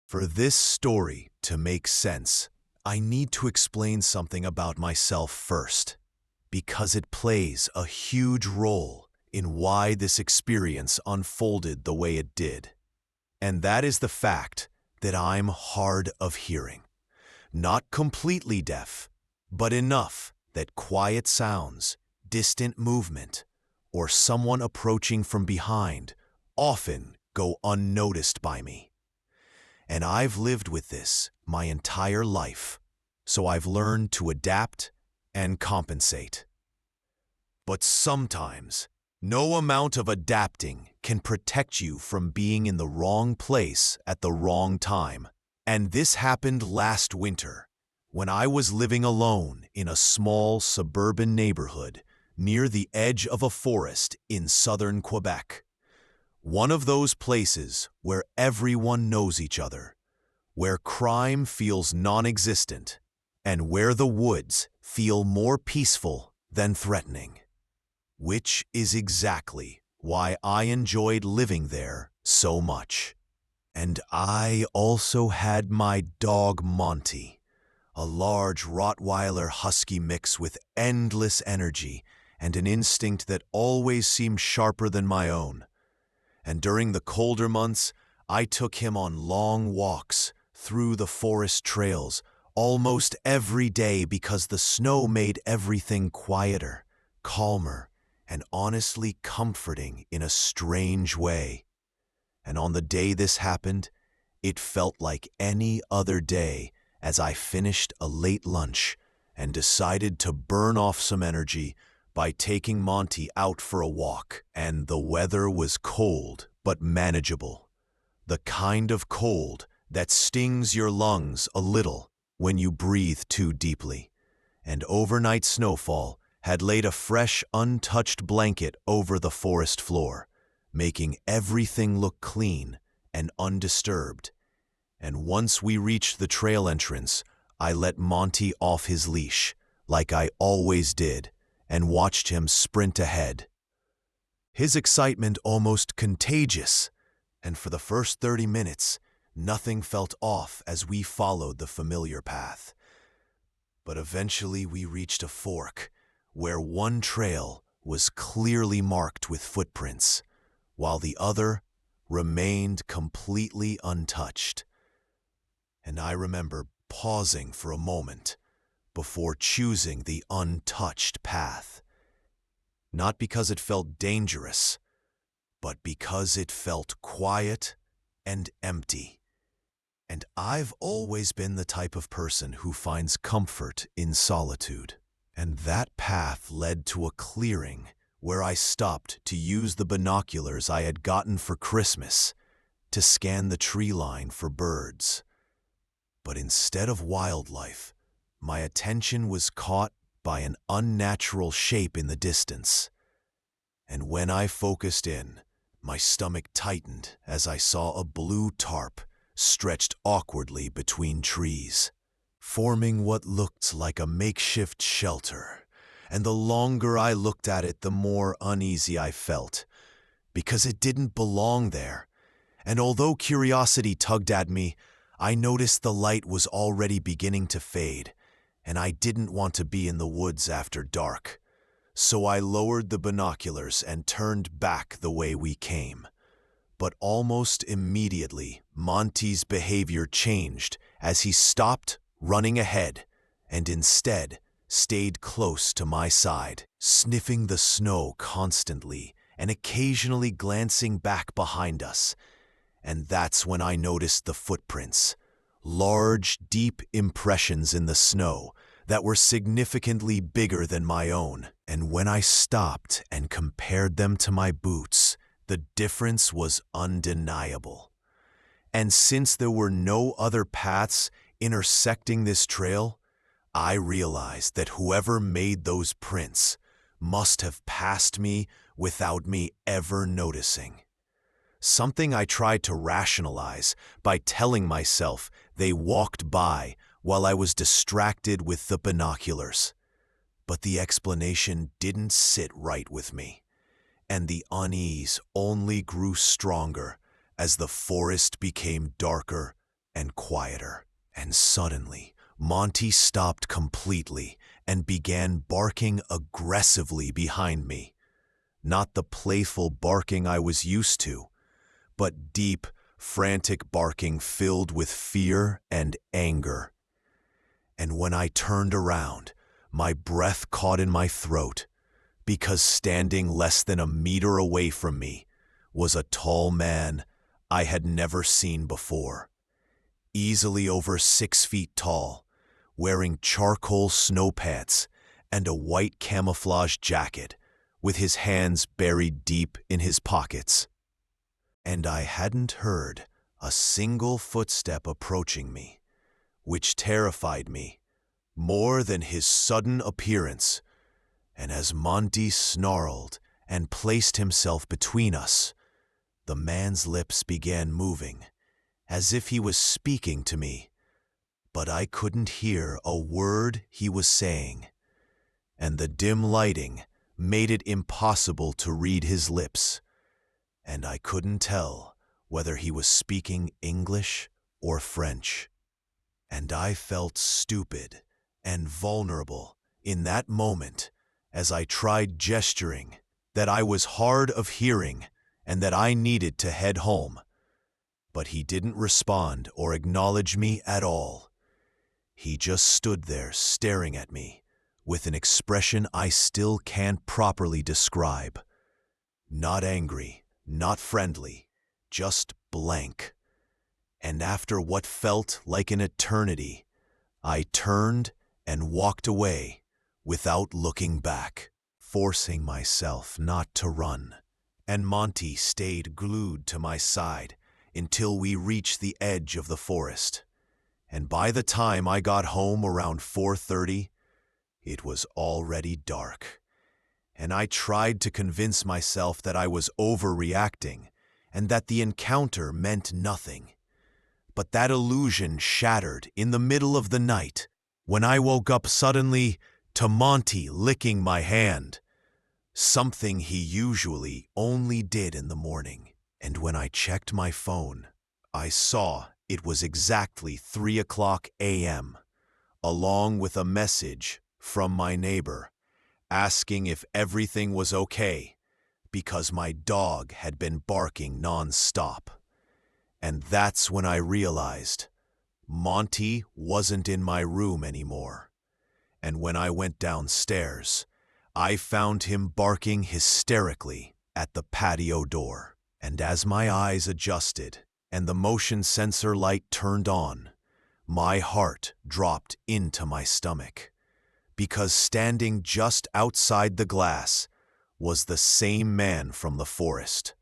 For this story to make sense, I need to explain something about myself first, because it plays a huge role in why this experience unfolded the way it did. And that is the fact that I'm hard of hearing. Not completely deaf, but enough that quiet sounds, distant movement, or someone approaching from behind often go unnoticed by me. And I've lived with this my entire life, so I've learned to adapt and compensate. But sometimes, no amount of adapting can protect you from being in the wrong place at the wrong time. And this happened last winter, when I was living alone in a small suburban neighborhood near the edge of a forest in southern Quebec. One of those places where everyone knows each other, where crime feels non-existent, and where the woods feel more peaceful than threatening. Which is exactly why I enjoyed living there so much. And I also had my dog Monty, a large Rottweiler Husky mix with endless energy and an instinct that always seemed sharper than my own. And during the colder months, I took him on long walks through the forest trails almost every day because the snow made everything quieter, calmer, and honestly comforting in a strange way. And on the day this happened, it felt like any other day as I finished a late lunch and decided to burn off some energy by taking Monty out for a walk. And the weather was cold but manageable. The kind of cold that stings your lungs a little when you breathe too deeply. And overnight snowfall had laid a fresh, untouched blanket over the forest floor, making everything look clean and undisturbed. And once we reached the trail entrance, I let Monty off his leash, like I always did, and watched him sprint ahead. His excitement almost contagious, and for the first 30 minutes, nothing felt off as we followed the familiar path. But eventually we reached a fork where one trail was clearly marked with footprints, while the other remained completely untouched. And I remember pausing for a moment before choosing the untouched path. Not because it felt dangerous, but because it felt quiet and empty. And I've always been the type of person who finds comfort in solitude. And that path led to a clearing where I stopped to use the binoculars I had gotten for Christmas to scan the tree line for birds. But instead of wildlife, my attention was caught by an unnatural shape in the distance. And when I focused in, my stomach tightened as I saw a blue tarp stretched awkwardly between trees, forming what looked like a makeshift shelter. And the longer I looked at it, the more uneasy I felt, because it didn't belong there. And although curiosity tugged at me, I noticed the light was already beginning to fade, and I didn't want to be in the woods after dark. So I lowered the binoculars and turned back the way we came. But almost immediately, Monty's behavior changed as he stopped running ahead and instead stayed close to my side, sniffing the snow constantly and occasionally glancing back behind us. And that's when I noticed the footprints, large, deep impressions in the snow that were significantly bigger than my own. And when I stopped and compared them to my boots, the difference was undeniable. And since there were no other paths intersecting this trail, I realized that whoever made those prints must have passed me without me ever noticing. Something I tried to rationalize by telling myself they walked by while I was distracted with the binoculars. But the explanation didn't sit right with me, and the unease only grew stronger as the forest became darker and quieter. And suddenly, Monty stopped completely and began barking aggressively behind me. Not the playful barking I was used to, but deep, frantic barking filled with fear and anger. And when I turned around, my breath caught in my throat, because standing less than a meter away from me was a tall man I had never seen before, easily over 6 feet tall, wearing charcoal snow pants and a white camouflage jacket, with his hands buried deep in his pockets. And I hadn't heard a single footstep approaching me, which terrified me more than his sudden appearance. And as Monty snarled and placed himself between us, the man's lips began moving, as if he was speaking to me, but I couldn't hear a word he was saying, and the dim lighting made it impossible to read his lips, and I couldn't tell whether he was speaking English or French. And I felt stupid and vulnerable in that moment as I tried gesturing that I was hard of hearing and that I needed to head home. But he didn't respond or acknowledge me at all. He just stood there staring at me with an expression I still can't properly describe. Not angry, not friendly, just blank. And after what felt like an eternity, I turned and walked away without looking back, forcing myself not to run. And Monty stayed glued to my side until we reached the edge of the forest. And by the time I got home around 4:30, it was already dark. And I tried to convince myself that I was overreacting and that the encounter meant nothing. But that illusion shattered in the middle of the night when I woke up suddenly to Monty licking my hand, something he usually only did in the morning. And when I checked my phone, I saw it was exactly 3:00 a.m., along with a message from my neighbor asking if everything was okay because my dog had been barking nonstop. And that's when I realized Monty wasn't in my room anymore. And when I went downstairs, I found him barking hysterically at the patio door. And as my eyes adjusted and the motion sensor light turned on, my heart dropped into my stomach, because standing just outside the glass was the same man from the forest,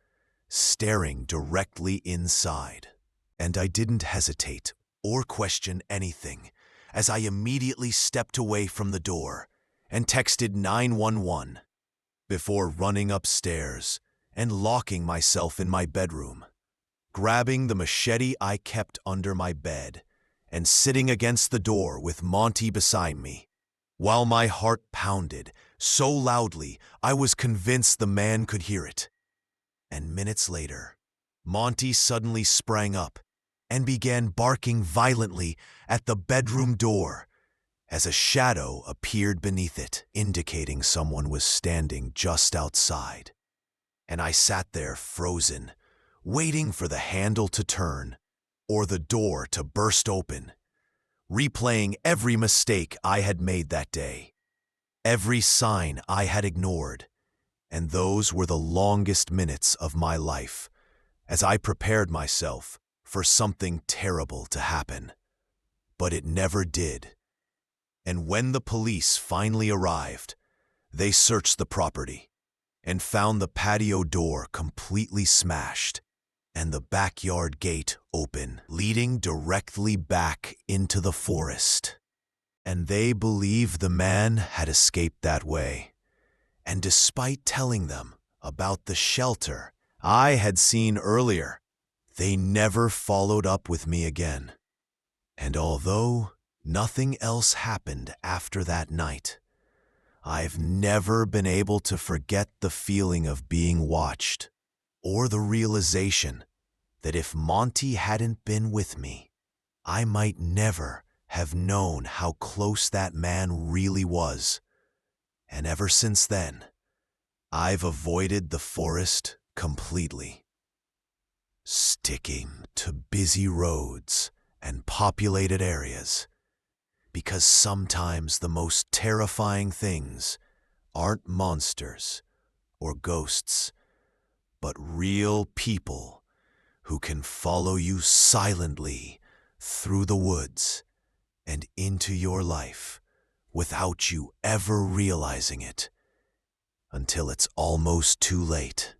staring directly inside. And I didn't hesitate or question anything as I immediately stepped away from the door and texted 911 before running upstairs and locking myself in my bedroom, grabbing the machete I kept under my bed and sitting against the door with Monty beside me, while my heart pounded so loudly I was convinced the man could hear it. And minutes later, Monty suddenly sprang up and began barking violently at the bedroom door as a shadow appeared beneath it, indicating someone was standing just outside. And I sat there frozen, waiting for the handle to turn or the door to burst open, replaying every mistake I had made that day, every sign I had ignored. And those were the longest minutes of my life as I prepared myself for something terrible to happen. But it never did. And when the police finally arrived, they searched the property and found the patio door completely smashed and the backyard gate open, leading directly back into the forest. And they believed the man had escaped that way. And despite telling them about the shelter I had seen earlier, they never followed up with me again. And although nothing else happened after that night, I've never been able to forget the feeling of being watched, or the realization that if Monty hadn't been with me, I might never have known how close that man really was. And ever since then, I've avoided the forest completely, sticking to busy roads and populated areas, because sometimes the most terrifying things aren't monsters or ghosts, but real people who can follow you silently through the woods and into your life without you ever realizing it, until it's almost too late.